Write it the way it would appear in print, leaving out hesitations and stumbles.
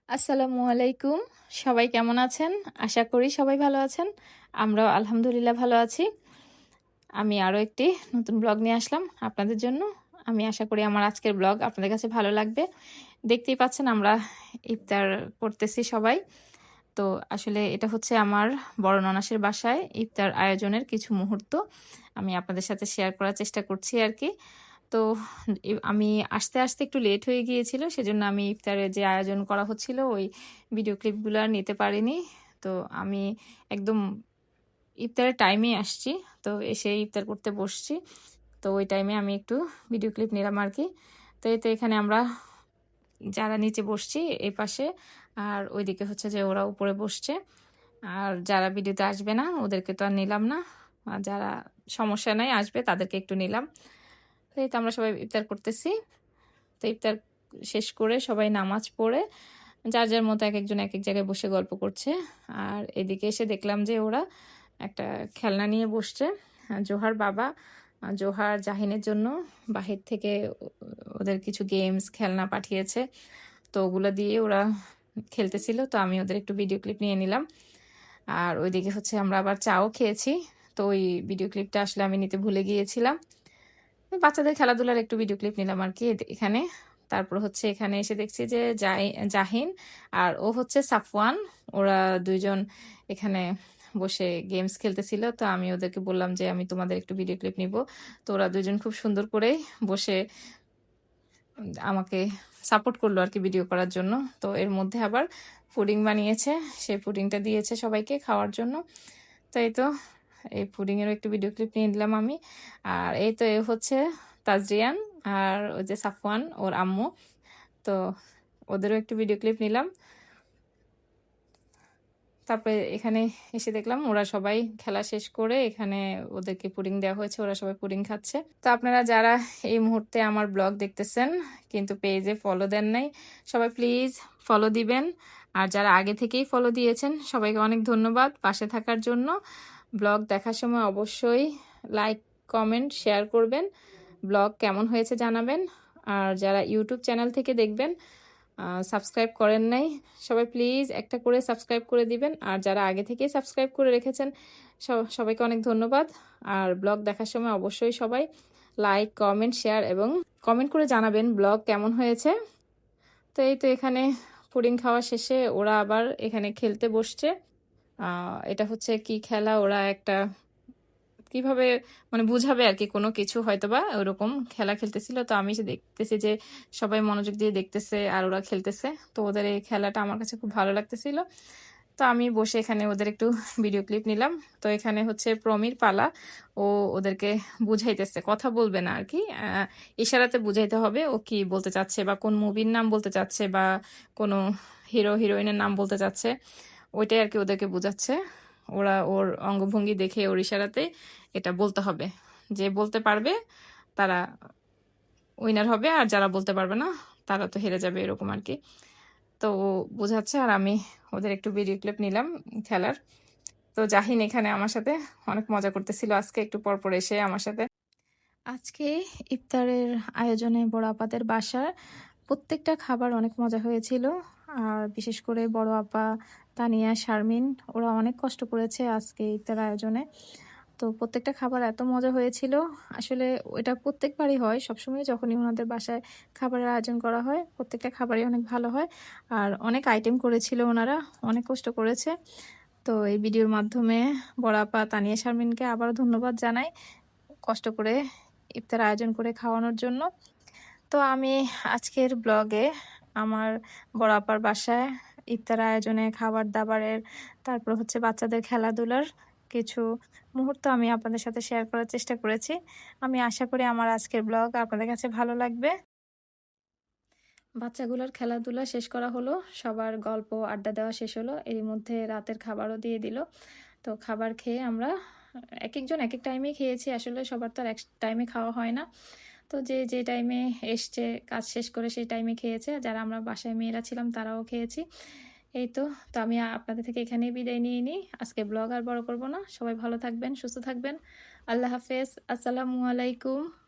আসসালামু আলাইকুম। সবাই কেমন আছেন? আশা করি সবাই ভালো আছেন। আমরাও আলহামদুলিল্লাহ ভালো আছি। আমি আরো একটি নতুন ব্লগ নিয়ে আসলাম আপনাদের জন্য। আমি আশা করি আমার আজকের ব্লগ আপনাদের কাছে ভালো লাগবে। দেখতেই পাচ্ছেন আমরা ইফতার করতেছি সবাই। তো আসলে এটা হচ্ছে আমার বড় ননাসের বাসায় ইফতার আয়োজনের কিছু মুহূর্ত। আমি আপনাদের সাথে শেয়ার করার চেষ্টা করছি আরকি। তো আমি আসতে একটু লেট হয়ে গিয়েছিল। সেজন্য আমি ইফতারের যে আয়োজন করা হচ্ছিল ওই ভিডিও ক্লিপগুলো আর নিতে পারিনি। তো আমি একদম ইফতারের টাইমেই আসছি। তো এসে ইফতার করতে বসছি। তো ওই টাইমে আমি একটু ভিডিও ক্লিপ নিলাম আরকি। তো এই তো এখানে আমরা যারা নিচে বসছি এই পাশে, আর ওইদিকে হচ্ছে যে ওরা উপরে বসছে। আর যারা ভিডিওতে আসবে না ওদেরকে তো আর নিলাম না। আর যারা সমস্যা নাই আসবে তাদেরকে একটু নিলাম। তো এই তো আমরা সবাই ইফতার করতেছি। তো ইফতার শেষ করে সবাই নামাজ পড়ে যার মতো একেকজন একেক জায়গায় বসে গল্প করছে। আর এদিকে এসে দেখলাম যে ওরা একটা খেলনা নিয়ে বসছে। জোহার বাবা জোহার জাহিনের জন্য বাহির থেকে ওদের কিছু গেমস খেলনা পাঠিয়েছে। তো ওগুলো দিয়ে ওরা খেলতেছিল। তো আমি ওদের একটু ভিডিও ক্লিপ নিয়ে নিলাম। আর ওইদিকে হচ্ছে আমরা আবার চাও খেয়েছি। তো ওই ভিডিও ক্লিপটা আসলে আমি নিতে ভুলে গিয়েছিলাম। বাচ্চাদের খেলাধুলার একটু ভিডিও ক্লিপ নিলাম আরকি এখানে। তারপর হচ্ছে এখানে এসে দেখছি যে জাহিন আর ও হচ্ছে সাফওয়ান। ওরা ২ জন এখানে বসে গেমস খেলতেছিল। তো আমি ওদেরকে বললাম যে, "আমি তোমাদের একটু ভিডিও ক্লিপ নিবো।" তো ওরা ২ জন খুব সুন্দর করে বসে আমাকে সাপোর্ট করলো আরকি ভিডিও করার জন্য। তো এর মধ্যে আবার পুডিং বানিয়েছে। সেই পুডিংটা দিয়েছে সবাইকে খাওয়ার জন্য। তো এই তো এই পুডিংয়েরও একটু ভিডিও ক্লিপ নিয়ে নিলাম আমি। আর এই তো এ হচ্ছে তাজরিয়ান আর ওই যে সাফওয়ান ওর আম্মু। তো ওদেরও একটু ভিডিও ক্লিপ নিলাম। তারপরে এখানে এসে দেখলাম ওরা সবাই খেলা শেষ করে এখানে ওদেরকে পুডিং দেওয়া হয়েছে। ওরা সবাই পুডিং খাচ্ছে। তো আপনারা যারা এই মুহূর্তে আমার ব্লগ দেখতেছেন কিন্তু পেজে ফলো দেন নাই, সবাই প্লিজ ফলো দিবেন। আর যারা আগে থেকেই ফলো দিয়েছেন সবাইকে অনেক ধন্যবাদ পাশে থাকার জন্য। ব্লগ দেখার সময় অবশ্যই লাইক, কমেন্ট, শেয়ার করবেন। ব্লগ কেমন হয়েছে জানাবেন। আর যারা ইউটিউব চ্যানেল থেকে দেখবেন সাবস্ক্রাইব করেন নাই, সবাই প্লিজ একটা করে সাবস্ক্রাইব করে দিবেন। আর যারা আগে থেকেই সাবস্ক্রাইব করে রেখেছেন সবাইকে অনেক ধন্যবাদ। আর ব্লগ দেখার সময় অবশ্যই সবাই লাইক, কমেন্ট, শেয়ার এবং কমেন্ট করে জানাবেন ব্লগ কেমন হয়েছে। তো এই তো এখানে পুডিং খাওয়া শেষে ওরা আবার এখানে খেলতে বসছে। এটা হচ্ছে কি খেলা, ওরা একটা কিভাবে মানে বুঝাবে আরকি কোনো কিছু হয়তোবা ওরকম খেলা খেলতেছিল। তো আমি দেখতেছি যে সবাই মনোযোগ দিয়ে দেখতেছে আর ওরা খেলতেছে। তো ওদের এই খেলাটা আমার কাছে খুব ভালো লাগতেছিল। তো আমি বসে এখানে ওদের একটু ভিডিও ক্লিপ নিলাম। তো এখানে হচ্ছে প্রমির পালা। ও ওদেরকে বুঝাইতেছে। কথা বলবে না আরকি। ইশারাতে বুঝাইতে হবে ও কি বলতে চাচ্ছে বা কোন মুভির নাম বলতে চাচ্ছে বা কোনো হিরো হিরোইনের নাম বলতে চাচ্ছে। ওইটাই আরকি ওদেরকে বুঝাচ্ছে। ওরা ওর অঙ্গভঙ্গি দেখে ওর ইশারাতে এটা বলতে হবে। যে বলতে পারবে তারা উইনার হবে আর যারা বলতে পারবে না তারা তো হেরে যাবে এরকম আরকি। তো ও বোঝাচ্ছে আর আমি ওদের একটু ভিডিও ক্লিপ নিলাম খেলার। তো জাহিন এখানে আমার সাথে অনেক মজা করতেছিল আজকে একটু পর এসে আমার সাথে। আজকে ইফতারের আয়োজনে বড় আপাদের বাসার প্রত্যেকটা খাবার অনেক মজা হয়েছিল। আর বিশেষ করে বড় আপা, তানিয়া, শারমিন ওরা অনেক কষ্ট করেছে আজকে ইফতার আয়োজনে। তো প্রত্যেকটা খাবার এত মজা হয়েছিল। আসলে ওইটা প্রত্যেকবারই হয়। সবসময় যখনই ওনাদের বাসায় খাবারের আয়োজন করা হয়, প্রত্যেকটা খাবারই অনেক ভালো হয়। আর অনেক আইটেম করেছিল ওনারা, অনেক কষ্ট করেছে। তো এই ভিডিওর মাধ্যমে বড় আপা, তানিয়া, শারমিনকে আবারও ধন্যবাদ জানাই। কষ্ট করে ইফতার আয়োজন করে খাওয়ানোর জন্য। তো আমি আজকের ব্লগে আমার বড় আপার বাসায় ইফতার আয়োজনে খাবার-দাবারের, তারপর হচ্ছে বাচ্চাদের খেলাধুলার কিছু মুহূর্ত আমি আপনাদের সাথে শেয়ার করার চেষ্টা করেছি। আমি আশা করি আমার আজকের ব্লগ আপনাদের কাছে ভালো লাগবে। বাচ্চাগুলোর খেলাধুলা শেষ করা হলো। সবার গল্প, আড্ডা দেওয়া শেষ হলো। এরই মধ্যে রাতের খাবারও দিয়ে দিল। তো খাবার খেয়ে আমরা একেকজন একেক টাইমেই খেয়েছি। আসলে সবার তো আর এক টাইমে খাওয়া হয় না। তো যে টাইমে এসছে কাজ শেষ করে সেই টাইমে খেয়েছে। যারা আমরা বাসায় মেয়েরা ছিলাম তারাও খেয়েছি। এই তো, তো আমি আপনাদের থেকে এখানেই বিদায় নিয়ে নিই। আজকে ব্লগ আর বড় করব না। সবাই ভালো থাকবেন, সুস্থ থাকবেন। আল্লাহ হাফেজ। আসসালামু আলাইকুম।